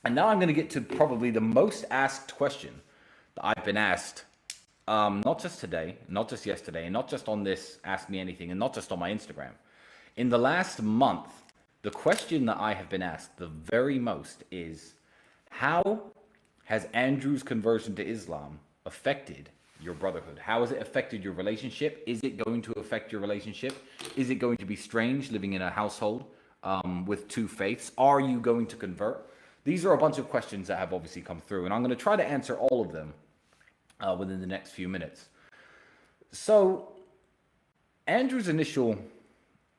And now I'm going to get to probably the most asked question that I've been asked, not just today, not just yesterday, and not just on this Ask Me Anything, and not just on my Instagram. In the last month, the question that I have been asked the very most is, how has Andrew's conversion to Islam affected your brotherhood? How has it affected your relationship? Is it going to affect your relationship? Is it going to be strange living in a household with two faiths? Are you going to convert? These are a bunch of questions that have obviously come through, and I'm going to try to answer all of them within the next few minutes. So, Andrew's initial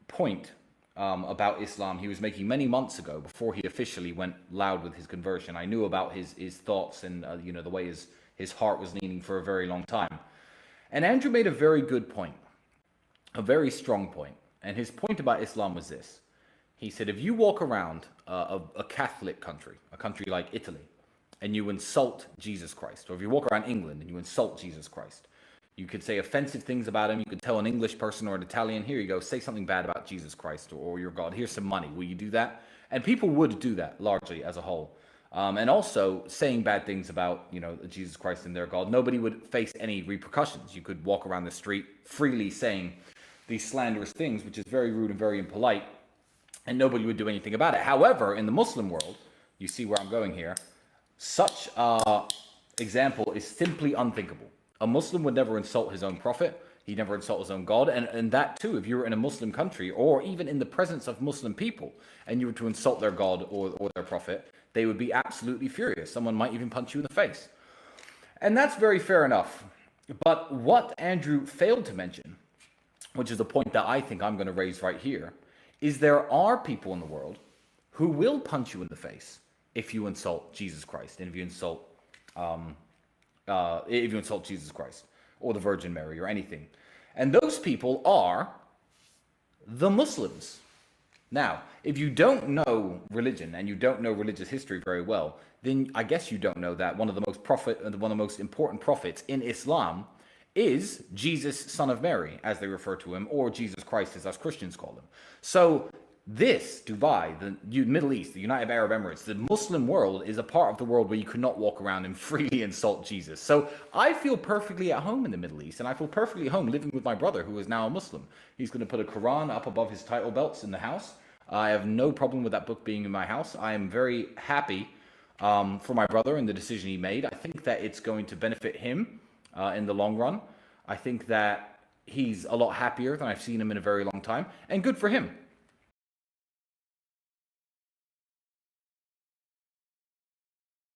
point about Islam he was making many months ago, before he officially went loud with his conversion. I knew about his thoughts and the way his heart was leaning for a very long time. And Andrew made a very good point, a very strong point. And his point about Islam was this. He said, if you walk around a Catholic country, a country like Italy, and you insult Jesus Christ, or if you walk around England and you insult Jesus Christ, you could say offensive things about him. You could tell an English person or an Italian, here you go, say something bad about Jesus Christ or your God. Here's some money. Will you do that? And people would do that largely as a whole. And also saying bad things about, Jesus Christ and their God. Nobody would face any repercussions. You could walk around the street freely saying these slanderous things, which is very rude and very impolite, and nobody would do anything about it. However, in the Muslim world, you see where I'm going here, such example is simply unthinkable. A Muslim would never insult his own prophet. He'd never insult his own God. And that too, if you were in a Muslim country, or even in the presence of Muslim people, and you were to insult their God or their prophet, they would be absolutely furious. Someone might even punch you in the face. And that's very fair enough. But what Andrew failed to mention, which is the point that I think I'm going to raise right here, is there are people in the world who will punch you in the face if you insult Jesus Christ, and if you insult Jesus Christ or the Virgin Mary or anything. And those people are the Muslims. Now, if you don't know religion and you don't know religious history very well, then I guess you don't know that one of the most important prophets in Islam is Jesus, son of Mary, as they refer to him, or Jesus Christ, as us Christians call him. So this, Dubai, the Middle East, the United Arab Emirates, the Muslim world is a part of the world where you could not walk around and freely insult Jesus. So I feel perfectly at home in the Middle East, and I feel perfectly at home living with my brother, who is now a Muslim. He's going to put a Quran up above his title belts in the house. I have no problem with that book being in my house. I am very happy for my brother and the decision he made. I think that it's going to benefit him in the long run. I think that he's a lot happier than I've seen him in a very long time, and good for him.